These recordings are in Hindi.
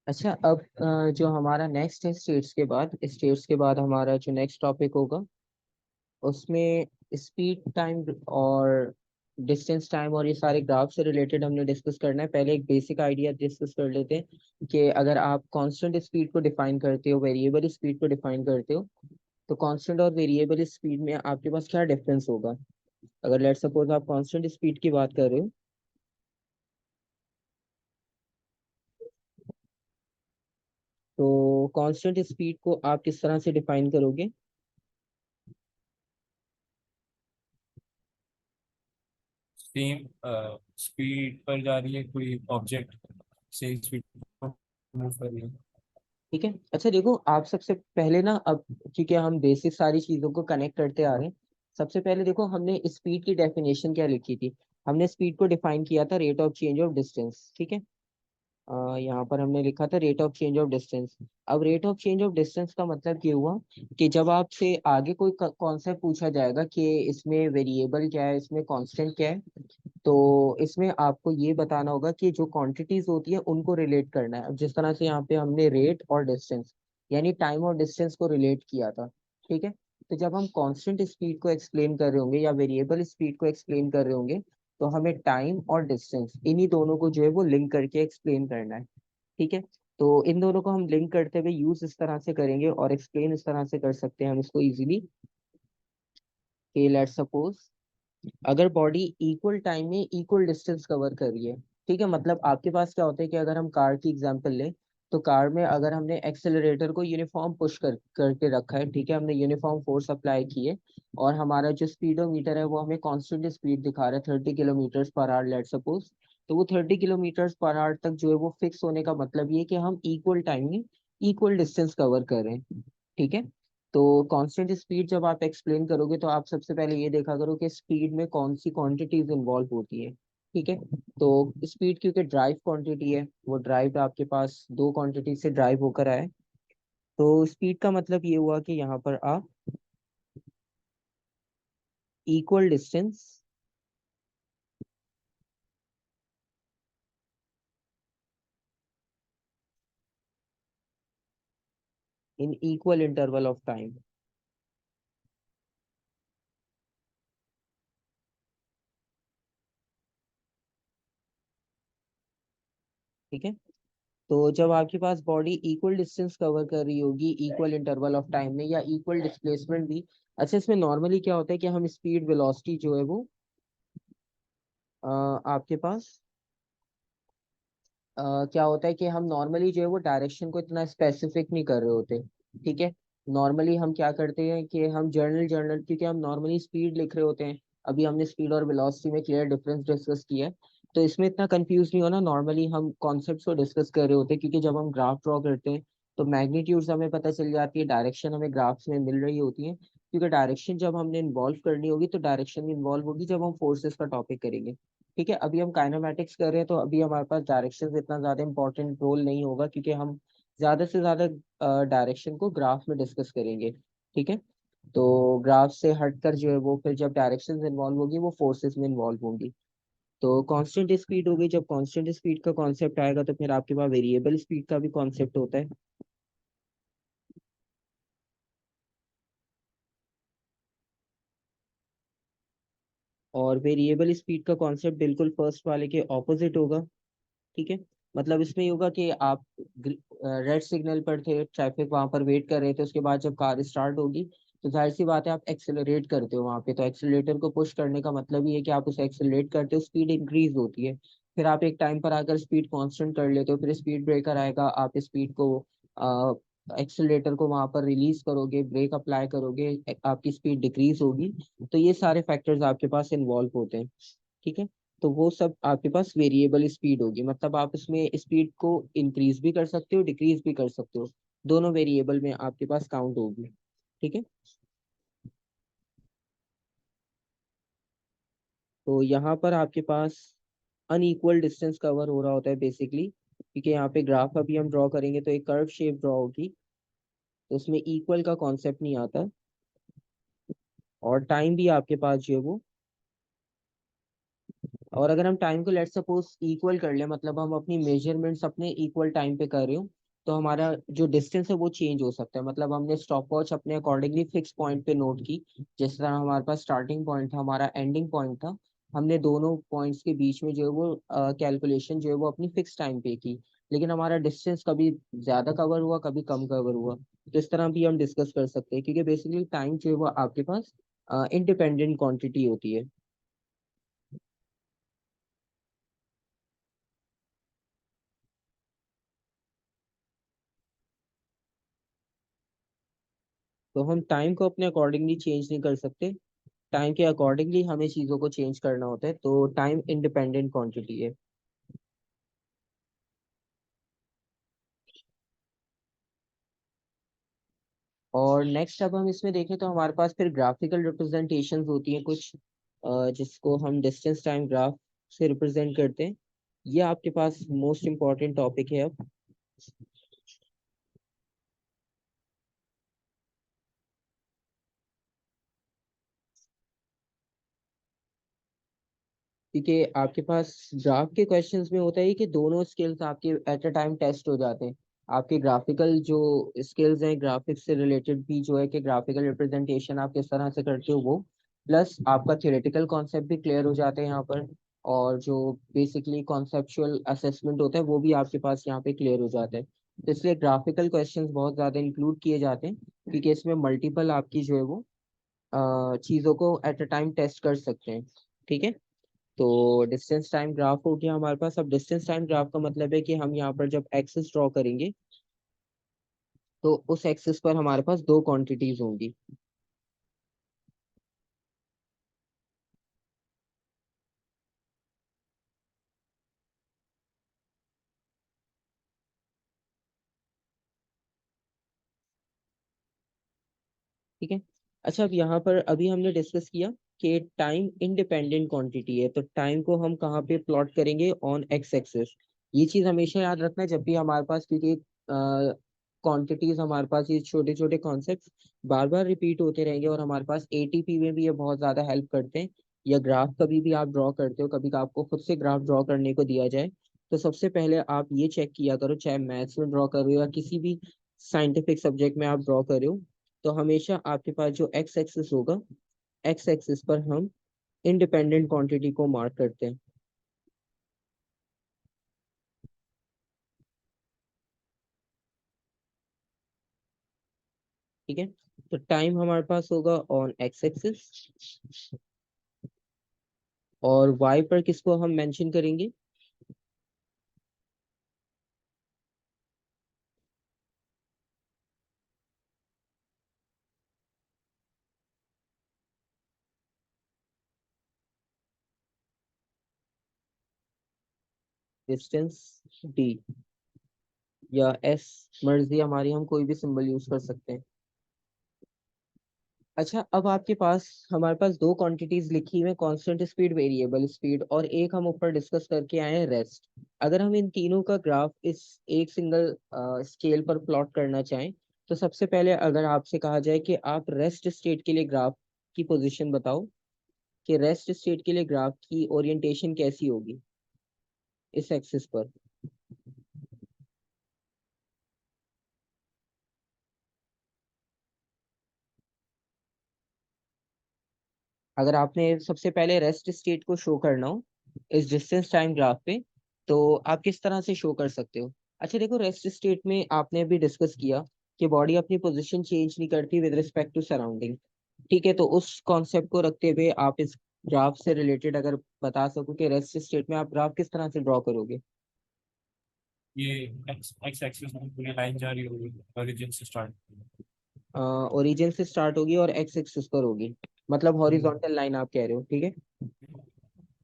अच्छा, अब जो हमारा नेक्स्ट है स्टेट्स के बाद हमारा जो नेक्स्ट टॉपिक होगा उसमें स्पीड टाइम और डिस्टेंस टाइम और ये सारे ग्राफ से रिलेटेड हमने डिस्कस करना है। पहले एक बेसिक आइडिया डिस्कस कर लेते हैं कि अगर आप कांस्टेंट स्पीड को डिफाइन करते हो, वेरिएबल स्पीड को डिफाइन करते हो, तो कांस्टेंट और वेरिएबल स्पीड में आपके पास क्या डिफरेंस होगा। अगर लेट सपोज आप कांस्टेंट स्पीड की बात कर रहे हो, तो कांस्टेंट स्पीड को आप किस तरह से डिफाइन करोगे। सेम स्पीड पर जा रही है कोई ऑब्जेक्ट, सेम स्पीड पर मूव कर रही है। ठीक है, अच्छा देखो, आप सबसे पहले ना, अब क्योंकि हम बेसिक सारी चीजों को कनेक्ट करते आ रहे हैं, सबसे पहले देखो हमने स्पीड की डेफिनेशन क्या लिखी थी। हमने स्पीड को डिफाइन किया था rate of change of distance. ठीक है, यहाँ पर हमने लिखा था rate of change of distance. अब rate of change of distance का मतलब ये हुआ कि जब आपसे आगे कोई कॉन्सेप्ट पूछा जाएगा कि इसमें वेरिएबल क्या है, इसमें कांस्टेंट क्या है, तो इसमें आपको ये बताना होगा कि जो क्वांटिटीज होती है उनको रिलेट करना है। अब जिस तरह से यहाँ पे हमने रेट और डिस्टेंस यानी टाइम और डिस्टेंस को रिलेट किया था। ठीक है, तो जब हम कांस्टेंट स्पीड को एक्सप्लेन कर रहे होंगे या वेरिएबल स्पीड को एक्सप्लेन कर रहे होंगे, तो हमें टाइम और डिस्टेंस इन्हीं दोनों को जो है वो लिंक करके एक्सप्लेन करना है। ठीक है, तो इन दोनों को हम लिंक करते हुए यूज इस तरह से करेंगे और एक्सप्लेन इस तरह से कर सकते हैं हम इसको इजीली, कि लेट सपोज अगर बॉडी इक्वल टाइम में इक्वल डिस्टेंस कवर कर रही है। ठीक है, मतलब आपके पास क्या होता है कि अगर हम कार की एग्जांपल लें, तो कार में अगर हमने एक्सेलरेटर को यूनिफॉर्म पुश करके रखा है, ठीक है, हमने यूनिफॉर्म फोर्स अप्लाई की है, और हमारा जो स्पीडोमीटर है वो हमें कांस्टेंट स्पीड दिखा रहा है 30 kilometre per hour let suppose, तो वो 30 किलोमीटर पर आवर तक जो है वो फिक्स होने का मतलब ये है कि हम इक्वल टाइम में इक्वल डिस्टेंस कवर कर रहे हैं। ठीक है, तो कांस्टेंट स्पीड जब आप एक्सप्लेन करोगे तो आप सबसे पहले ये देखा करो कि स्पीड में कौन सी क्वांटिटीज इन्वॉल्व होती है। ठीक है, तो स्पीड क्योंकि ड्राइव क्वांटिटी है, वो ड्राइव आपके पास दो क्वांटिटी से ड्राइव होकर आए, तो स्पीड का मतलब ये हुआ कि यहाँ पर आप equal distance in equal interval of time. ठीक है, तो जब आपके पास बॉडी इक्वल डिस्टेंस कवर कर रही होगी इक्वल इंटरवल ऑफ टाइम में या इक्वल डिस्प्लेसमेंट भी। अच्छा, इसमें नॉर्मली क्या होता है कि हम स्पीड वेलोसिटी जो है वो आपके पास क्या होता है कि हम नॉर्मली जो है वो डायरेक्शन को इतना स्पेसिफिक नहीं कर रहे होते। ठीक है, नॉर्मली हम क्या करते हैं कि हम जर्नल जर्नल क्योंकि हम नॉर्मली स्पीड लिख रहे होते हैं। अभी हमने स्पीड और वेलोसिटी में क्लियर डिफरेंस डिस्कस किया है, तो इसमें इतना कंफ्यूज नहीं होना। नॉर्मली हम कॉन्सेप्ट्स को डिस्कस कर रहे होते हैं, क्योंकि जब हम ग्राफ ड्रॉ करते हैं तो मैग्नीट्यूड्स हमें पता चल जाती है, डायरेक्शन हमें ग्राफ्स में मिल रही होती है, क्योंकि डायरेक्शन जब हमने इन्वॉल्व करनी होगी तो डायरेक्शन इन्वॉल्व होगी जब हम फोर्सेस का टॉपिक करेंगे। ठीक है, अभी हम काइनेमैटिक्स कर रहे हैं तो अभी हमारे पास डायरेक्शन इतना ज्यादा इंपॉर्टेंट रोल नहीं होगा, क्योंकि हम ज्यादा से ज्यादा डायरेक्शन को ग्राफ में डिस्कस करेंगे। ठीक है, तो ग्राफ से हटकर जो है वो फिर जब डायरेक्शन इन्वॉल्व होगी वो फोर्सेस में इन्वॉल्व होंगी। तो कांस्टेंट स्पीड हो गई, जब कांस्टेंट स्पीड का कॉन्सेप्ट आएगा तो फिर आपके पास वेरिएबल स्पीड का भी कॉन्सेप्ट होता है। और वेरिएबल स्पीड का कॉन्सेप्ट बिल्कुल फर्स्ट वाले के ऑपोजिट होगा। ठीक है, मतलब इसमें ये होगा कि आप रेड सिग्नल पर थे, ट्रैफिक वहां पर वेट कर रहे थे, उसके बाद जब कार स्टार्ट होगी तो जाहिर सी बात है आप एक्सेलरेट करते हो वहां पे, तो एक्सेलरेटर को पुश करने का मतलब ये है कि आप उसे एक्सेलरेट करते हो, स्पीड इंक्रीज होती है। फिर आप एक टाइम पर आकर स्पीड कांस्टेंट कर लेते हो, फिर स्पीड ब्रेकर आएगा, आप स्पीड को एक्सेलरेटर को वहां पर रिलीज करोगे, ब्रेक अप्लाई करोगे, आपकी स्पीड डिक्रीज होगी। तो ये सारे फैक्टर्स आपके पास इन्वॉल्व होते हैं। ठीक है, तो वो सब आपके पास वेरिएबल स्पीड होगी, मतलब आप इसमें स्पीड को इंक्रीज भी कर सकते हो, डिक्रीज भी कर सकते हो, दोनों वेरिएबल में आपके पास काउंट होगी। ठीक है, तो यहाँ पर आपके पास अनइक्वल डिस्टेंस कवर हो रहा होता है बेसिकली, क्योंकि यहाँ पे ग्राफ अभी हम ड्रॉ करेंगे तो एक कर्व शेप ड्रॉ होगी, तो उसमें इक्वल का कॉन्सेप्ट नहीं आता, और टाइम भी आपके पास जो है वो और अगर हम टाइम को लेट सपोज इक्वल कर ले, मतलब हम अपनी मेजरमेंट्स अपने इक्वल टाइम पे कर रहे हो, तो हमारा जो डिस्टेंस है वो चेंज हो सकता है। मतलब हमने स्टॉप वॉच अपने अकॉर्डिंगली फिक्स पॉइंट पे नोट की, जिस तरह हमारे पास स्टार्टिंग पॉइंट था, हमारा एंडिंग पॉइंट था, हमने दोनों पॉइंट्स के बीच में जो है वो कैलकुलेशन जो है वो अपनी फिक्स टाइम पे की, लेकिन हमारा डिस्टेंस कभी ज्यादा कवर हुआ कभी कम कवर हुआ। तो इस तरह भी हम डिस्कस कर सकते हैं, क्योंकि बेसिकली टाइम जो है वो आपके पास इंडिपेंडेंट क्वांटिटी होती है। तो हम टाइम को अपने अकॉर्डिंगली चेंज नहीं कर सकते, टाइम के अकॉर्डिंगली हमें चीज़ों को चेंज करना होता है, तो टाइम इंडिपेंडेंट क्वांटिटी है। और नेक्स्ट अब हम इसमें देखें तो हमारे पास फिर ग्राफिकल रिप्रेजेंटेशंस होती हैं कुछ, जिसको हम डिस्टेंस टाइम ग्राफ से रिप्रेजेंट करते हैं। ये आपके पास मोस्ट इम्पॉर्टेंट टॉपिक है अब, क्योंकि आपके पास ग्राफ के क्वेश्चंस में होता है कि दोनों स्किल्स आपके एट अ टाइम टेस्ट हो जाते हैं। आपके ग्राफिकल जो स्किल्स हैं, ग्राफिक्स से रिलेटेड भी जो है कि ग्राफिकल रिप्रेजेंटेशन आप किस तरह से करते हो वो, प्लस आपका थियोरेटिकल कॉन्सेप्ट भी क्लियर हो जाते हैं यहाँ पर, और जो बेसिकली कॉन्सेप्चुअल असेसमेंट होता है वो भी आपके पास यहाँ पे क्लियर हो जाता है। तो इसलिए ग्राफिकल क्वेश्चंस बहुत ज़्यादा इंक्लूड किए जाते हैं, क्योंकि इसमें मल्टीपल आपकी जो है वो चीज़ों को एट अ टाइम टेस्ट कर सकते हैं। ठीक है, तो डिस्टेंस टाइम ग्राफ हो गया हमारे पास। अब डिस्टेंस टाइम ग्राफ का मतलब है कि हम यहाँ पर जब एक्सिस ड्रॉ करेंगे तो उस एक्सिस पर हमारे पास दो क्वांटिटीज होंगी। ठीक है, अच्छा अब यहाँ पर अभी हमने डिस्कस किया कि टाइम इंडिपेंडेंट क्वांटिटी है, तो टाइम को हम कहाँ पे प्लॉट करेंगे, ऑन एक्स एक्सिस। ये चीज हमेशा याद रखना जब भी हमारे पास, क्योंकि क्वांटिटीज हमारे पास ये छोटे छोटे कॉन्सेप्ट बार बार रिपीट होते रहेंगे, और हमारे पास एटीपी में भी ये बहुत ज्यादा हेल्प करते हैं। या ग्राफ कभी भी आप ड्रॉ करते हो, कभी आपको खुद से ग्राफ ड्रॉ करने को दिया जाए, तो सबसे पहले आप ये चेक किया करो, चाहे मैथ्स में ड्रॉ कर रहे हो या किसी भी साइंटिफिक सब्जेक्ट में आप ड्रॉ कर रहे हो, तो हमेशा आपके पास जो एक्स एक्सिस होगा, एक्स एक्सिस पर हम इंडिपेंडेंट क्वांटिटी को मार्क करते हैं। ठीक है, तो टाइम हमारे पास होगा ऑन एक्स एक्सिस, और वाई पर किसको हम मेंशन करेंगे, डिस्टेंस डी, या एस, मर्जी हमारी, हम कोई भी सिंबल यूज कर सकते हैं। अच्छा अब आपके पास, हमारे पास दो क्वांटिटीज लिखी हुई है, कांस्टेंट स्पीड, वेरिएबल स्पीड, और एक हम ऊपर डिस्कस करके आए हैं रेस्ट। अगर हम इन तीनों का ग्राफ इस एक सिंगल स्केल पर प्लॉट करना चाहें, तो सबसे पहले अगर आपसे कहा जाए कि आप रेस्ट स्टेट के लिए ग्राफ की पोजीशन बताओ, कि रेस्ट स्टेट के लिए ग्राफ की ओरिएंटेशन कैसी होगी इस एक्सिस पर। अगर आपने सबसे पहले रेस्ट स्टेट को शो करना हो इस डिस्टेंस टाइम ग्राफ पे, तो आप किस तरह से शो कर सकते हो। अच्छा देखो, रेस्ट स्टेट में आपने अभी डिस्कस किया कि बॉडी अपनी पोजीशन चेंज नहीं करती विद रिस्पेक्ट टू सराउंडिंग। ठीक है, तो उस कॉन्सेप्ट को रखते हुए आप इस ग्राफ से रिलेटेड अगर बता सको कि रेस्ट स्टेट में आप ग्राफ किस तरह से ड्रॉ करोगे। ये एक्स एक्स एक्सिस में पूरी लाइन जा रही होगी ओरिजिन से स्टार्ट। ओरिजिन से स्टार्ट होगी और एक्स एक्सिस पर होगी, मतलब हॉरिजॉन्टल लाइन आप कह रहे हो। ठीक है,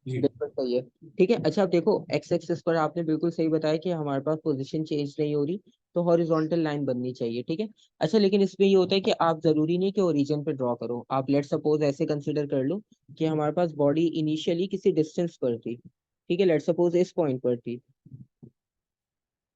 जी। बिल्कुल सही है। ठीक है, अच्छा अब देखो, एक्स एक्सिस पर आपने बिल्कुल सही बताया कि हमारे पास पोजीशन चेंज नहीं हो रही, तो हॉरिजॉन्टल लाइन बननी चाहिए। ठीक है, अच्छा लेकिन इसमें ये होता है कि आप जरूरी नहीं कि ओरिजिन पे ड्रॉ करो, आप लेट सपोज ऐसे कंसिडर कर लो कि हमारे पास बॉडी इनिशियली किसी डिस्टेंस पर थी। ठीक है, लेट सपोज इस पॉइंट पर थी।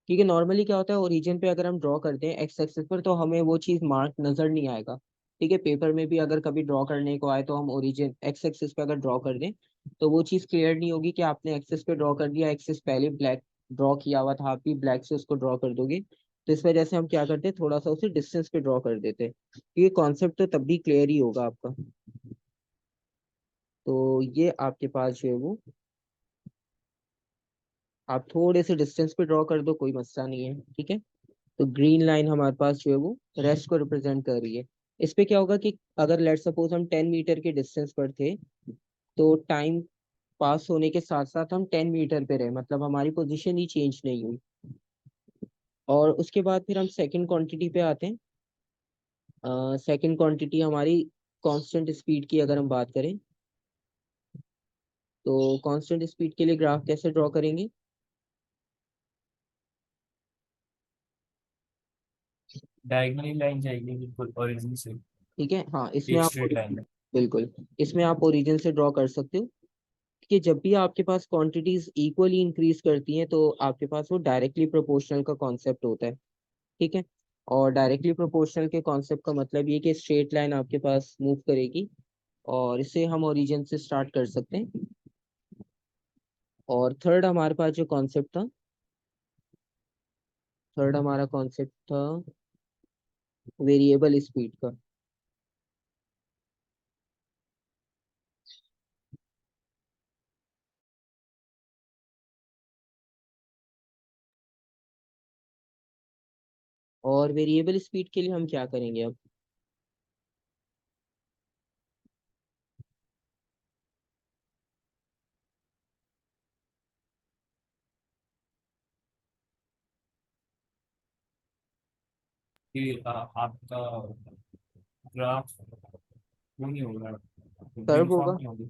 क्योंकि नॉर्मली क्या होता है, ओरिजिन पे अगर हम ड्रॉ करते हैं एक्स एक्सिस पर, तो हमें वो चीज मार्क नजर नहीं आएगा। ठीक है, पेपर में भी अगर कभी ड्रॉ करने को आए तो हम ओरिजिन एक्स एक्सिस पे अगर ड्रॉ कर दें, तो वो चीज़ क्लियर नहीं होगी कि आपने एक्सेस पे ड्रॉ कर दिया, एक्सेस पहले ब्लैक ड्रॉ किया हुआ था, आप भी ब्लैक से उसको ड्रॉ कर दोगे। तो इस वजह से हम क्या करते हैं, थोड़ा सा उसे डिस्टेंस पे ड्रॉ कर देते हैं। ये कॉन्सेप्ट तो तब भी क्लियर ही होगा आपका। तो ये आपके पास जो है वो आप थोड़े से डिस्टेंस पे ड्रॉ कर दो, कोई मसला नहीं है, ठीक है। तो ग्रीन लाइन हमारे पास जो है वो रेस्ट को रिप्रेजेंट कर रही है। इस पे क्या होगा कि अगर लेट सपोज हम 10 मीटर के डिस्टेंस पर थे, तो टाइम पास होने के साथ साथ हम 10 मीटर पे रहे, मतलब हमारी पोजीशन ही चेंज नहीं हुई। और उसके बाद फिर हम सेकंड क्वांटिटी पे आते हैं। सेकंड क्वांटिटी हमारी कांस्टेंट स्पीड की अगर हम बात करें, तो कांस्टेंट स्पीड के लिए ग्राफ कैसे ड्रॉ करेंगे? डायगनली लाइन जाएगी बिल्कुल ओरिजिन से, ठीक है, हाँ, इसमें एक आप स्ट्रेट लाइन। बिल्कुल इसमें आप ओरिजिन से ड्रॉ कर सकते हो कि जब भी आपके पास क्वांटिटीज इक्वली इंक्रीज करती हैं तो आपके पास वो डायरेक्टली प्रोपोर्शनल का कॉन्सेप्ट होता है, ठीक है। और डायरेक्टली प्रोपोर्शनल के कॉन्सेप्ट का मतलब ये कि स्ट्रेट लाइन आपके पास मूव करेगी, और इसे हम ओरिजिन से स्टार्ट कर सकते हैं। और थर्ड हमारे पास जो कॉन्सेप्ट था, थर्ड हमारा कॉन्सेप्ट था वेरिएबल स्पीड का। और वेरिएबल स्पीड के लिए हम क्या करेंगे अब? कि आपका ग्राफ वो नहीं होगा, कर्व यूनिफॉर्म होगा, नहीं होगी।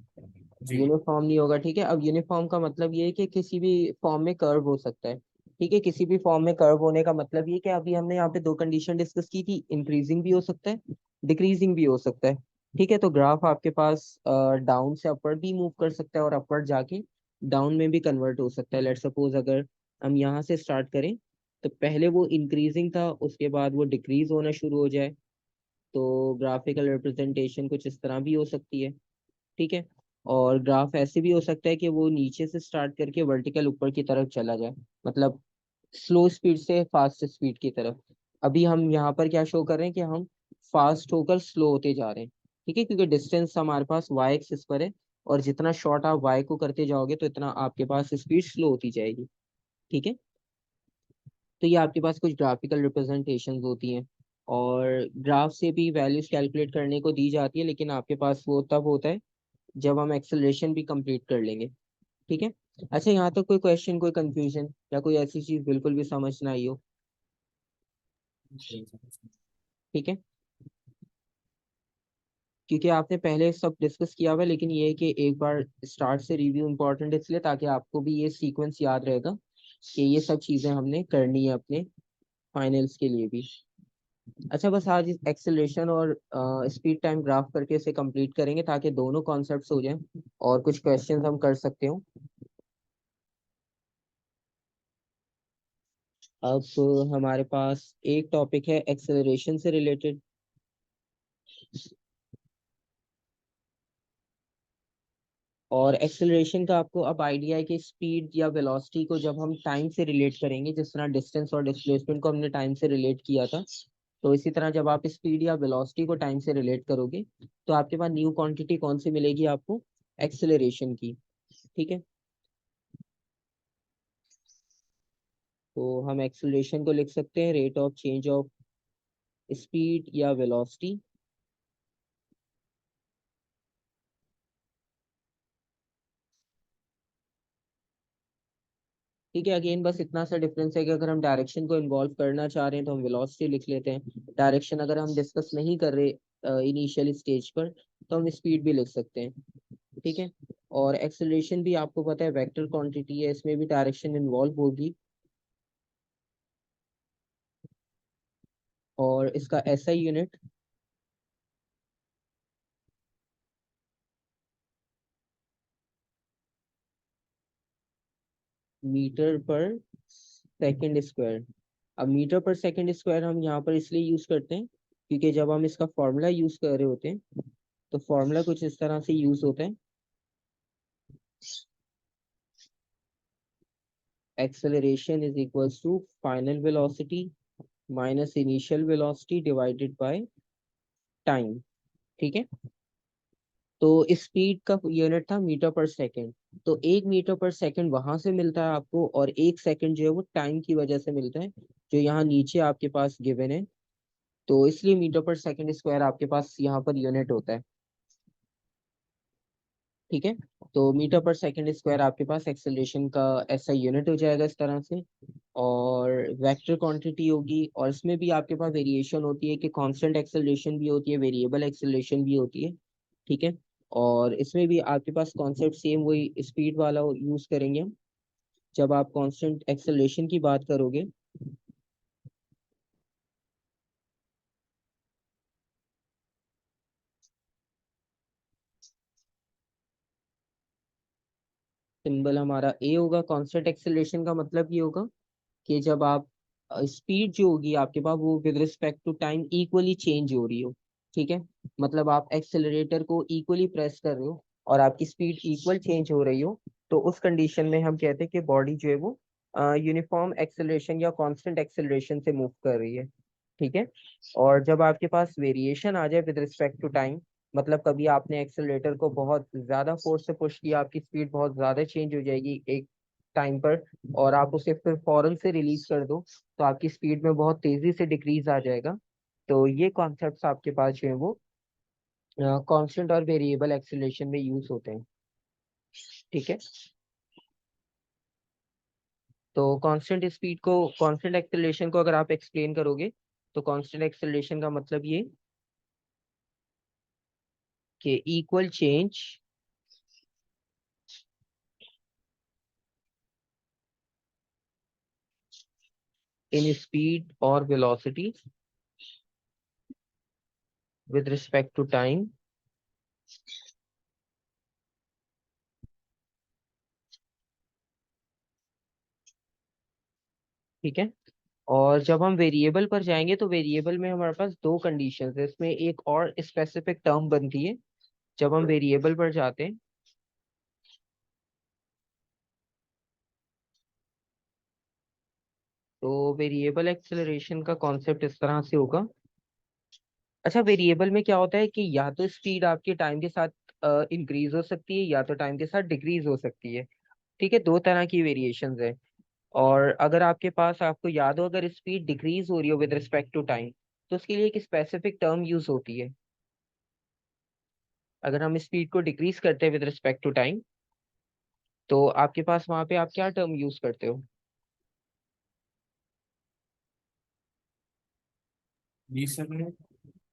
जी। यूनिफॉर्म नहीं होगा, ठीक है। अब यूनिफॉर्म का मतलब ये है कि किसी भी फॉर्म में कर्व हो सकता है, ठीक है। किसी भी फॉर्म में कर्व होने का मतलब ये कि अभी हमने यहाँ पे दो कंडीशन डिस्कस की थी, इंक्रीजिंग भी हो सकता है, डिक्रीजिंग भी हो सकता है, ठीक है। तो ग्राफ आपके पास डाउन से अपवर्ड भी मूव कर सकता है और अपवर्ड जाके डाउन में भी कन्वर्ट हो सकता है। लेट सपोज अगर हम यहाँ से स्टार्ट करें, तो पहले वो इंक्रीजिंग था, उसके बाद वो डिक्रीज होना शुरू हो जाए, तो ग्राफिकल रिप्रेजेंटेशन कुछ इस तरह भी हो सकती है, ठीक है। और ग्राफ ऐसे भी हो सकता है कि वो नीचे से स्टार्ट करके वर्टिकल ऊपर की तरफ चला जाए, मतलब स्लो स्पीड से फास्ट स्पीड की तरफ। अभी हम यहाँ पर क्या शो कर रहे हैं कि हम फास्ट होकर स्लो होते जा रहे हैं, ठीक है, क्योंकि डिस्टेंस हमारे पास वाई एक्सिस पर है, और जितना शॉर्ट आप वाई को करते जाओगे तो इतना आपके पास स्पीड स्लो होती जाएगी, ठीक है। तो ये आपके पास कुछ ग्राफिकल रिप्रेजेंटेशंस होती हैं, और ग्राफ से भी वैल्यूज कैलकुलेट करने को दी जाती है, लेकिन आपके पास वो तब होता है जब हम एक्सेलरेशन भी कंप्लीट कर लेंगे, ठीक है। अच्छा, यहाँ तक कोई क्वेश्चन, कोई कंफ्यूजन या कोई ऐसी चीज बिल्कुल भी समझ ना आई हो? ठीक है, क्योंकि आपने पहले सब डिस्कस किया हुआ है, लेकिन ये है कि एक बार स्टार्ट से रिव्यू इम्पोर्टेंट इसलिए ताकि आपको भी ये सीक्वेंस याद रहेगा कि ये सब चीजें हमने करनी है अपने फाइनल्स के लिए भी। अच्छा, बस आज एक्सेलरेशन और स्पीड टाइम ग्राफ करके इसे कंप्लीट करेंगे ताकि दोनों कॉन्सेप्ट्स हो जाएं और कुछ क्वेश्चंस हम कर सकते हो। अब हमारे पास एक टॉपिक है एक्सेलरेशन से रिलेटेड। और एक्सेलरेशन का आपको अब आइडिया है कि स्पीड या वेलोसिटी को जब हम टाइम से रिलेट करेंगे, जिस तरह डिस्टेंस और डिस्प्लेसमेंट को हमने टाइम से रिलेट किया था, तो इसी तरह जब आप स्पीड या वेलोसिटी को टाइम से रिलेट करोगे तो आपके पास न्यू क्वांटिटी कौन सी मिलेगी आपको? एक्सेलरेशन की, ठीक है। तो हम एक्सेलरेशन को लिख सकते हैं rate of change of speed या वेलोसिटी। ठीक है, अगेन बस इतना सा डिफरेंस है कि अगर हम डायरेक्शन को इन्वॉल्व करना चाह रहे हैं तो हम वेलोसिटी लिख लेते हैं, डायरेक्शन अगर हम डिस्कस नहीं कर रहे इनिशियल स्टेज पर तो हम स्पीड भी लिख सकते हैं, ठीक है। और एक्सेलरेशन भी आपको पता है वेक्टर क्वांटिटी है, इसमें भी डायरेक्शन इन्वॉल्व होगी, और इसका एसआई यूनिट मीटर पर सेकंड स्क्वायर। अब मीटर पर सेकंड स्क्वायर हम यहाँ पर इसलिए यूज करते हैं क्योंकि जब हम इसका फॉर्मूला यूज कर रहे होते हैं तो फॉर्मूला कुछ इस तरह से यूज होता है acceleration is equals to final velocity minus initial velocity divided by time. ठीक है। तो स्पीड का यूनिट था मीटर पर सेकंड। तो 1 मीटर पर सेकंड वहां से मिलता है आपको, और 1 सेकंड जो है वो टाइम की वजह से मिलता है, जो यहाँ नीचे आपके पास गिवन है। तो इसलिए मीटर पर सेकंड स्क्वायर आपके पास यहाँ पर यूनिट होता है। ठीक है। तो मीटर पर सेकंड स्क्वायर आपके पास एक्सेलरेशन का ऐसा यूनिट हो जाएगा इस तरह से। और वेक्टर क्वांटिटी होगी, और इसमें भी आपके पास वेरिएशन होती है कि कांस्टेंट एक्सेलरेशन भी होती है, वेरिएबल एक्सेलरेशन भी होती है। ठीक है। और इसमें भी आपके पास कॉन्सेप्ट सेम वही स्पीड वाला यूज करेंगे हम, जब आप कांस्टेंट एक्सेलरेशन की बात करोगे। सिंबल हमारा ए होगा। कांस्टेंट एक्सेलरेशन का मतलब ये होगा कि जब आप स्पीड जो होगी आपके पास वो with respect to time equally change हो रही हो। ठीक है। मतलब आप एक्सेलरेटर को इक्वली प्रेस कर रहे हो और आपकी स्पीड इक्वल चेंज हो रही हो, तो उस कंडीशन में हम कहते हैं कि बॉडी जो है वो यूनिफॉर्म एक्सेलरेशन या कांस्टेंट एक्सेलरेशन से मूव कर रही है। ठीक है। और जब आपके पास वेरिएशन आ जाए विद रिस्पेक्ट टू टाइम, मतलब कभी आपने एक्सेलरेटर को बहुत ज्यादा फोर्स से पुश किया, आपकी स्पीड बहुत ज्यादा चेंज हो जाएगी एक टाइम पर, और आप उसे फिर फौरन से रिलीज कर दो, तो आपकी स्पीड में बहुत तेजी से डिक्रीज आ जाएगा। तो ये कॉन्सेप्ट्स आपके पास जो है वो कांस्टेंट और वेरिएबल एक्सेलरेशन में यूज होते हैं। ठीक है। तो कांस्टेंट स्पीड को, कांस्टेंट एक्सेलरेशन को अगर आप एक्सप्लेन करोगे, तो कांस्टेंट एक्सेलरेशन का मतलब ये कि इक्वल चेंज इन स्पीड और velocity with respect to time. ठीक है। और जब हम वेरिएबल पर जाएंगे, तो वेरिएबल में हमारे पास दो कंडीशंस है, इसमें एक और स्पेसिफिक टर्म बनती है जब हम वेरिएबल पर जाते हैं। तो वेरिएबल एक्सेलरेशन का कॉन्सेप्ट इस तरह से होगा। अच्छा, वेरिएबल में क्या होता है कि या तो स्पीड आपके टाइम के साथ इंक्रीज हो सकती है, या तो टाइम के साथ डिक्रीज हो सकती है। ठीक है, दो तरह की वेरिएशंस है। और अगर आपके पास, आपको याद हो, अगर स्पीड डिक्रीज हो रही हो विद रिस्पेक्ट टू टाइम, तो उसके लिए एक स्पेसिफिक टर्म यूज होती है। अगर हम स्पीड को डिक्रीज करते हैं विद रिस्पेक्ट टू टाइम, तो आपके पास वहां पे आप क्या टर्म यूज करते हो? जी सर ने।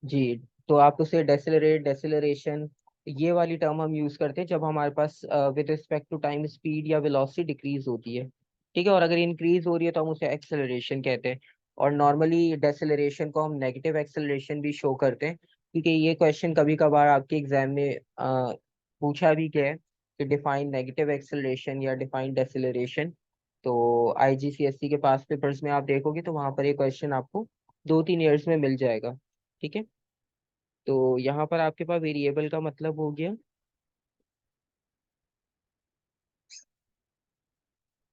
जी। तो आप उसे डेसेलरेट, डेसेलरेशन, ये वाली टर्म हम यूज करते हैं जब हमारे पास with respect to time speed या वेलोसिटी डिक्रीज होती है। ठीक है। और अगर इंक्रीज हो रही है तो हम उसे एक्सेलरेशन कहते हैं। और नॉर्मली डेसेलरेशन को हम नेगेटिव एक्सेलरेशन भी शो करते हैं, क्योंकि ये क्वेश्चन कभी कभार आपके एग्जाम में पूछा भी गया है कि डिफाइन नेगेटिव एक्सेलरेशन या डिफाइन डेसेलरेशन। तो आईजीसीएसई के पास पेपर्स में आप देखोगे तो वहां पर ये क्वेश्चन आपको 2-3 ईयर्स में मिल जाएगा। ठीक है। तो यहाँ पर आपके पास वेरिएबल का मतलब हो गया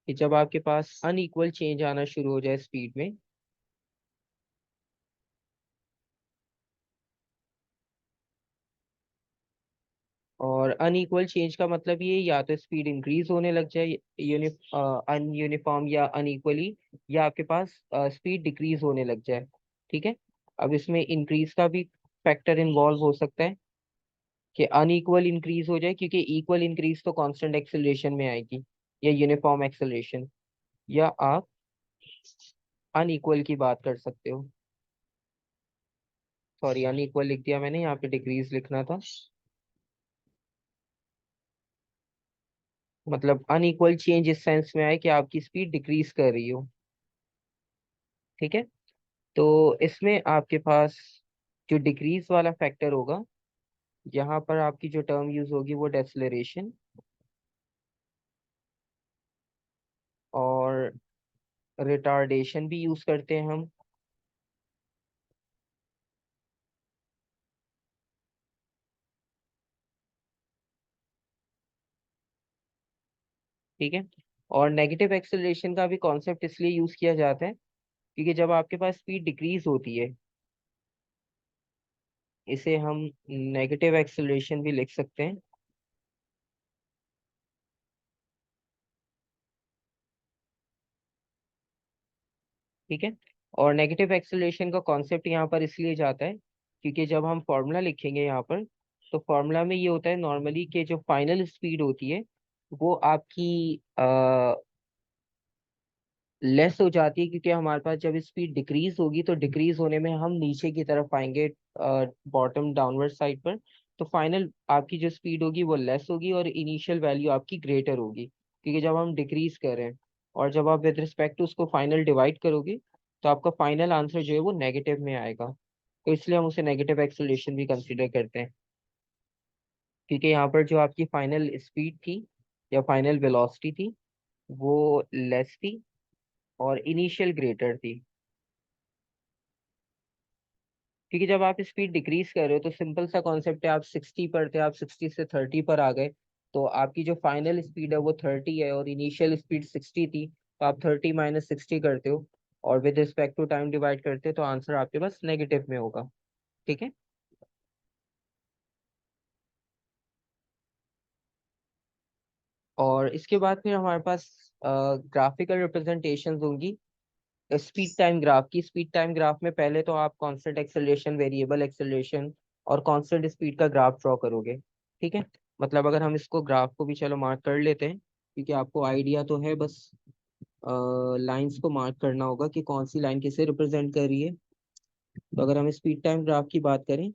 कि जब आपके पास अनइक्वल चेंज आना शुरू हो जाए स्पीड में। और अनइक्वल चेंज का मतलब ये, या तो स्पीड इंक्रीज होने लग जाए अनयूनिफॉर्म या अनइक्वली, या आपके पास स्पीड डिक्रीज होने लग जाए। ठीक है। अब इसमें इंक्रीज का भी फैक्टर इन्वॉल्व हो सकता है कि अनइक्वल इंक्रीज हो जाए, क्योंकि इक्वल इंक्रीज तो कांस्टेंट एक्सेलरेशन में आएगी या यूनिफॉर्म एक्सेलरेशन, या आप अनइक्वल की बात कर सकते हो। सॉरी, अनइक्वल लिख दिया मैंने, यहाँ पे डिक्रीज लिखना था। मतलब अनइक्वल चेंज इस सेंस में आए कि आपकी स्पीड डिक्रीज कर रही हो। ठीक है। तो इसमें आपके पास जो डिक्रीज वाला फैक्टर होगा, यहाँ पर आपकी जो टर्म यूज होगी वो डेसलरेशन, और रिटार्डेशन भी यूज करते हैं हम। ठीक है। और नेगेटिव एक्सेलरेशन का भी कॉन्सेप्ट इसलिए यूज किया जाता है क्योंकि जब आपके पास स्पीड डिक्रीज होती है, इसे हम नेगेटिव एक्सेलरेशन भी लिख सकते हैं। ठीक है। और नेगेटिव एक्सेलरेशन का कॉन्सेप्ट यहाँ पर इसलिए जाता है क्योंकि जब हम फॉर्मूला लिखेंगे यहाँ पर, तो फॉर्मूला में ये होता है नॉर्मली कि जो फाइनल स्पीड होती है वो आपकी लेस हो जाती है, क्योंकि हमारे पास जब स्पीड डिक्रीज होगी तो डिक्रीज होने में हम नीचे की तरफ आएंगे, बॉटम डाउनवर्ड साइड पर। तो फाइनल आपकी जो स्पीड होगी वो लेस होगी और इनिशियल वैल्यू आपकी ग्रेटर होगी, क्योंकि जब हम डिक्रीज कर रहे हैं। और जब आप विद रिस्पेक्ट टू उसको फाइनल डिवाइड करोगे तो आपका फाइनल आंसर जो है वो नेगेटिव में आएगा। तो इसलिए हम उसे नेगेटिव एक्सेलरेशन भी कंसिडर करते हैं, क्योंकि यहाँ पर जो आपकी फाइनल स्पीड थी या फाइनल वेलोसिटी थी वो लेस थी और इनिशियल ग्रेटर थी। क्योंकि जब आप स्पीड डिक्रीज कर रहे हो तो सिंपल सा कॉन्सेप्ट है, आप 60 पर थे, आप 60 से 30 पर आ गए, तो आपकी जो फाइनल स्पीड है वो 30 है और इनिशियल स्पीड 60 थी, तो आप 30 माइनस 60 करते हो और with respect to time divide करते हो तो आंसर आपके पास नेगेटिव में होगा। ठीक है। और इसके बाद फिर हमारे पास ग्राफिकल रिप्रेजेंटेशंस होंगी स्पीड टाइम ग्राफ की। स्पीड टाइम ग्राफ में पहले तो आप कांस्टेंट एक्सेलरेशन, वेरिएबल एक्सेलरेशन और कांस्टेंट स्पीड का ग्राफ ड्रॉ करोगे। ठीक है। मतलब अगर हम इसको ग्राफ को भी चलो मार्क कर लेते हैं, क्योंकि आपको आइडिया तो है, बस लाइंस को मार्क करना होगा कि कौन सी लाइन किसे रिप्रेजेंट कर रही है। तो अगर हम स्पीड टाइम ग्राफ की बात करें,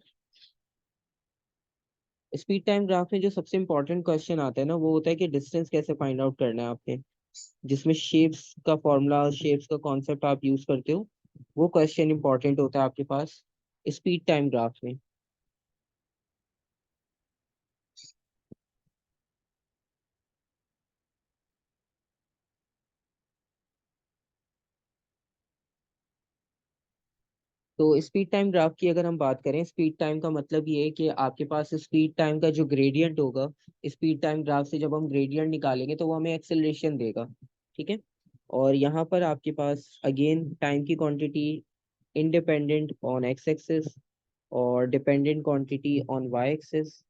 स्पीड टाइम ग्राफ में जो सबसे इंपॉर्टेंट क्वेश्चन आता है ना, वो होता है कि डिस्टेंस कैसे फाइंड आउट करना है आपने, जिसमें शेप्स का फॉर्मूला, शेप्स का कॉन्सेप्ट आप यूज करते हो, वो क्वेश्चन इंपॉर्टेंट होता है आपके पास स्पीड टाइम ग्राफ में। तो स्पीड टाइम ग्राफ की अगर हम बात करें, स्पीड टाइम का मतलब ये है कि आपके पास स्पीड टाइम का जो ग्रेडियंट होगा, स्पीड टाइम ग्राफ से जब हम ग्रेडियंट निकालेंगे तो वो हमें एक्सेलरेशन देगा। ठीक है। और यहाँ पर आपके पास अगेन टाइम की quantity independent on X axis और dependent quantity on Y axis.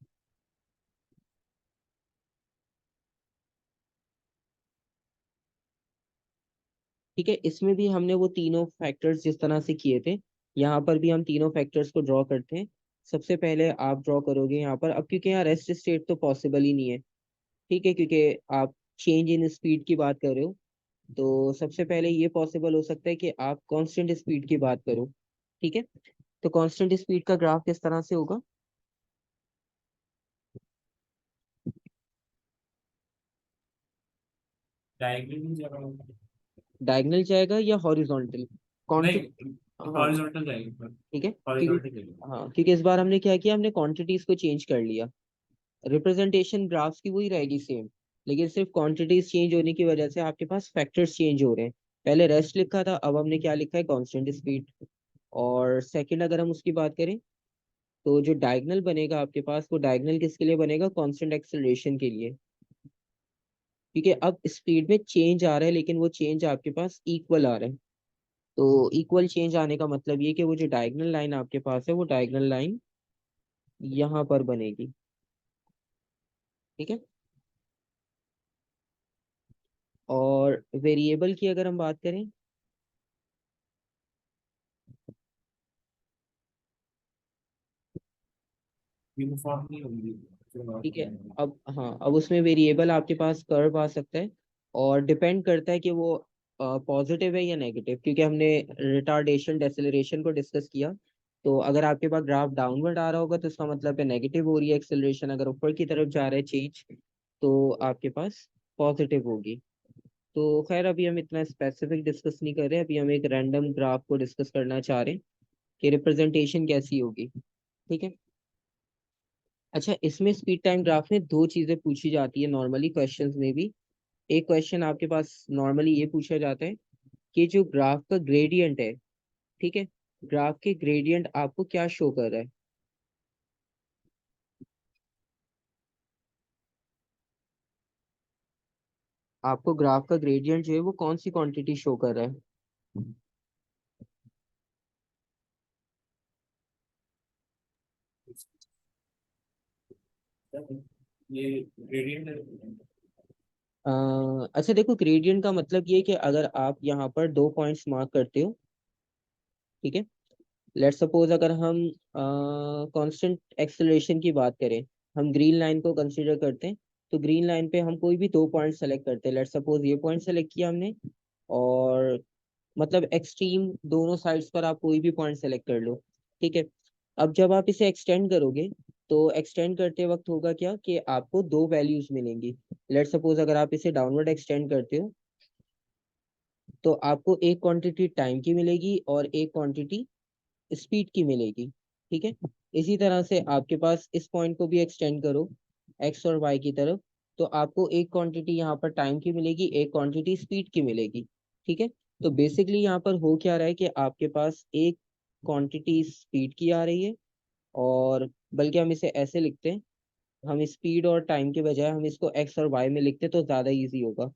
ठीक है। इसमें भी हमने वो तीनों फैक्टर्स जिस तरह से किए थे, यहाँ पर भी हम तीनों फैक्टर्स को ड्रॉ करते हैं। सबसे पहले आप ड्रॉ करोगे यहाँ पर, अब क्योंकि यहाँ रेस्ट स्टेट तो पॉसिबल ही नहीं है, ठीक है, क्योंकि आप चेंज इन स्पीड की बात कर रहे हो, तो सबसे पहले ये पॉसिबल हो सकता है कि आप कांस्टेंट स्पीड की बात करो। ठीक है। तो कांस्टेंट स्पीड का ग्राफ किस तरह से होगा? डायगोनल जगह डायगोनल जाएगा या हॉरिजॉन्टल? क्वांटिटी। नहीं, हाँ। हॉरिजॉन्टल जाएगी। ठीक है, क्योंकि हॉरिजॉन्टल जाएगी। हाँ, क्योंकि इस बार हमने क्या किया, हमने क्वांटिटीज को चेंज कर लिया। रिप्रेजेंटेशन ग्राफ्स की वही रहेगी सेम, लेकिन सिर्फ क्वांटिटीज चेंज होने की वजह से आपके पास फैक्टर्स चेंज हो रहे हैं। पहले रेस्ट लिखा था, अब हमने क्या लिखा है, कांस्टेंट स्पीड। और सेकंड अगर हम उसकी बात करें, तो जो डायगोनल बनेगा आपके पास, वो डायगोनल किसके लिए बनेगा? कांस्टेंट एक्सेलरेशन के लिए। क्योंकि अब स्पीड में चेंज आ रहा है लेकिन वो चेंज आपके पास इक्वल आ रहा है। तो इक्वल चेंज आने का मतलब ये कि वो जो डायगोनल लाइन आपके पास है, वो डायगोनल लाइन यहाँ पर बनेगी। ठीक है। और वेरिएबल की अगर हम बात करें, यूनिफॉर्म नहीं होगी ठीक है, अब हाँ, अब उसमें वेरिएबल आपके पास कर्व आ सकता है और डिपेंड करता है कि वो पॉजिटिव है या नेगेटिव, क्योंकि हमने रिटार्डेशन डेसेलरेशन को डिस्कस किया। तो अगर आपके पास ग्राफ डाउनवर्ड आ रहा होगा तो इसका मतलब है नेगेटिव हो रही है एक्सेलरेशन, अगर ऊपर की तरफ जा रहा है चेंज तो आपके पास पॉजिटिव होगी। तो खैर अभी हम इतना स्पेसिफिक डिस्कस नहीं कर रहे, अभी हम एक रैंडम ग्राफ को डिस्कस करना चाह रहे हैं कि रिप्रेजेंटेशन कैसी होगी। ठीक है। अच्छा, इसमें स्पीड टाइम ग्राफ में दो चीजें पूछी जाती है नॉर्मली क्वेश्चंस में भी। एक क्वेश्चन आपके पास नॉर्मली ये पूछा जाता है कि जो ग्राफ का ग्रेडियंट है, ठीक है, ग्राफ के ग्रेडियंट आपको क्या शो कर रहा है? आपको ग्राफ का ग्रेडियंट जो है वो कौन सी क्वांटिटी शो कर रहा है? ये ग्रेडियंट है। अच्छा देखो, ग्रेडियंट का मतलब ये है कि अगर आप यहाँ पर 2 पॉइंट्स मार्क करते हो, ठीक है, लेट सपोज अगर हम कांस्टेंट एक्सेलरेशन की बात करें, हम ग्रीन लाइन को कंसीडर करते हैं, तो ग्रीन लाइन पे हम कोई भी 2 पॉइंट सेलेक्ट करते हैं। लेट सपोज ये पॉइंट सेलेक्ट किया हमने, और मतलब एक्सट्रीम दोनों साइड्स पर आप कोई भी पॉइंट सेलेक्ट कर लो, ठीक है। अब जब आप इसे एक्सटेंड करोगे, तो एक्सटेंड करते वक्त होगा क्या कि आपको दो वैल्यूज मिलेंगी। लेट सपोज अगर आप इसे डाउनवर्ड एक्सटेंड करते हो, तो आपको एक क्वांटिटी टाइम की मिलेगी और एक क्वांटिटी स्पीड की मिलेगी, ठीक है। इसी तरह से आपके पास इस पॉइंट को भी एक्सटेंड करो एक्स और वाई की तरफ, तो आपको एक क्वांटिटी यहाँ पर टाइम की मिलेगी, एक क्वांटिटी स्पीड की मिलेगी, ठीक है। तो बेसिकली यहाँ पर हो क्या रहा है कि आपके पास एक क्वांटिटी स्पीड की आ रही है, और बल्कि हम इसे ऐसे लिखते हैं, हम स्पीड और टाइम के बजाय हम इसको एक्स और वाई में लिखते तो ज़्यादा इजी होगा।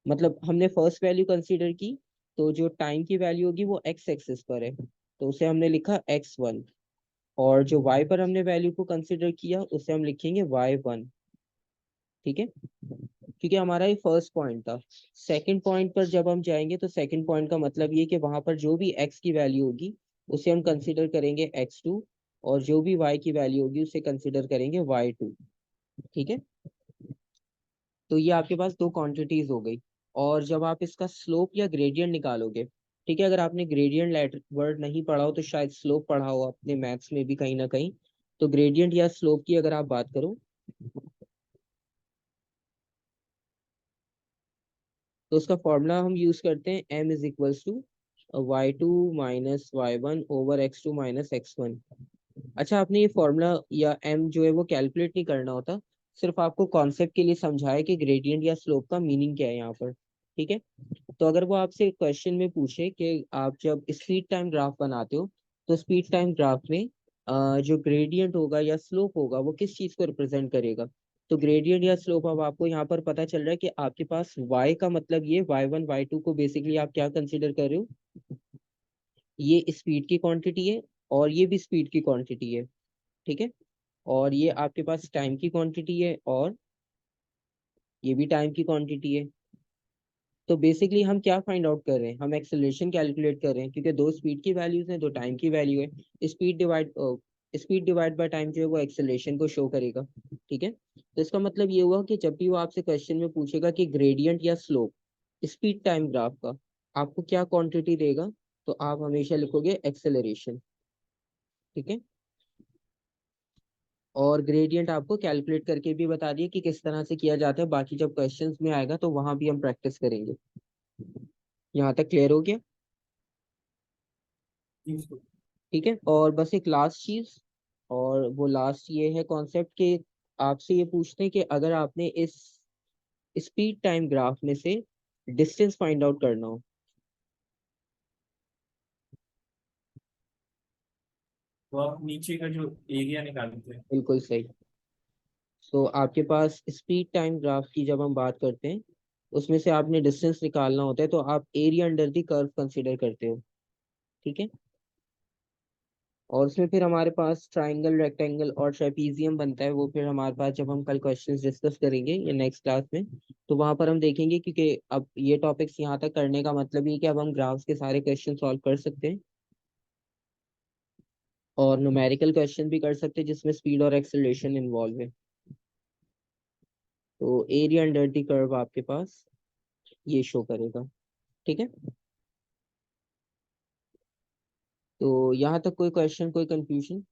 मतलब हमने फर्स्ट वैल्यू कंसीडर की, तो जो टाइम की वैल्यू होगी वो एक्स एक्सिस पर है, तो उसे हमने लिखा x1, और जो y पर हमने वैल्यू को कंसिडर किया उसे हम लिखेंगे y1, ठीक है, क्योंकि हमारा ये फर्स्ट पॉइंट था। सेकंड पॉइंट पर जब हम जाएंगे, तो सेकंड पॉइंट का मतलब ये कि वहां पर जो भी x की वैल्यू होगी उसे हम कंसिडर करेंगे x2, और जो भी y की वैल्यू होगी उसे कंसिडर करेंगे y2, ठीक है। तो ये आपके पास दो क्वांटिटीज हो गई। और जब आप इसका स्लोप या ग्रेडियंट निकालोगे, ठीक है, अगर आपने ग्रेडियंट लेटर वर्ड नहीं पढ़ा हो तो शायद स्लोप पढ़ा हो अपने मैथ्स में भी कहीं ना कहीं। तो ग्रेडियंट या स्लोप की अगर आप बात करो, तो उसका फॉर्मूला हम यूज करते हैं m is equals to y2 minus y1 over x2 minus x1। अच्छा, आपने ये फॉर्मूला या m जो है वो कैलकुलेट नहीं करना होता, सिर्फ आपको कॉन्सेप्ट के लिए समझाया कि ग्रेडियंट या स्लोप का मीनिंग क्या है यहाँ पर, ठीक है। तो अगर वो आपसे क्वेश्चन में पूछे कि आप जब स्पीड टाइम ग्राफ बनाते हो, तो स्पीड टाइम ग्राफ में जो ग्रेडियंट होगा या स्लोप होगा वो किस चीज को रिप्रेजेंट करेगा, तो ग्रेडियंट या स्लोप अब आपको यहाँ पर पता चल रहा है कि आपके पास y का मतलब ये y1 y2 को बेसिकली आप क्या कंसीडर कर रहे हो, ये स्पीड की क्वांटिटी है, और ये भी स्पीड की क्वांटिटी है, ठीक है। और ये आपके पास टाइम की क्वांटिटी है, और ये भी टाइम की क्वांटिटी है। तो बेसिकली हम क्या फाइंड आउट कर रहे हैं, हम एक्सेलरेशन कैलकुलेट कर रहे हैं, क्योंकि दो स्पीड की वैल्यूज हैं, दो टाइम की वैल्यू है। स्पीड डिवाइड बाय टाइम जो है वो एक्सेलरेशन को शो करेगा, ठीक है। तो इसका मतलब ये हुआ कि जब भी वो आपसे क्वेश्चन में पूछेगा कि ग्रेडियंट या स्लोप स्पीड टाइम ग्राफ का आपको क्या क्वांटिटी देगा, तो आप हमेशा लिखोगे एक्सेलरेशन, ठीक है। और ग्रेडियंट आपको कैलकुलेट करके भी बता दिए कि किस तरह से किया जाता है, बाकी जब क्वेश्चंस में आएगा तो वहां भी हम प्रैक्टिस करेंगे। यहाँ तक क्लियर हो गया? ठीक है, और बस एक लास्ट चीज, और वो लास्ट ये है कॉन्सेप्ट के, आपसे ये पूछते हैं कि अगर आपने इस स्पीड टाइम ग्राफ में से डिस्टेंस फाइंड आउट करना हो। तो आप नीचे का जो एरिया निकालते हैं। बिल्कुल सही। तो आपके पास स्पीड टाइम ग्राफ की जब हम बात करते हैं, उसमें से आपने डिस्टेंस निकालना होता है, तो आप area under the curve consider करते हो, ठीक है। और उसमें फिर हमारे पास ट्राइंगल, रेक्टेंगल और ट्रेपीजियम बनता है, वो फिर हमारे पास जब हम कल क्वेश्चंस डिस्कस करेंगे या नेक्स्ट क्लास में, तो वहां पर हम देखेंगे, क्योंकि अब ये टॉपिक्स यहाँ तक करने का मतलब ये है कि अब हम ग्राफ्स के सारे क्वेश्चन सॉल्व कर सकते हैं, और न्यूमेरिकल क्वेश्चन भी कर सकते हैं जिसमें स्पीड और एक्सेलरेशन इन्वॉल्व है। तो एरिया अंडर द कर्व आपके पास ये शो करेगा, ठीक है। तो यहाँ तक कोई क्वेश्चन, कोई कंफ्यूजन?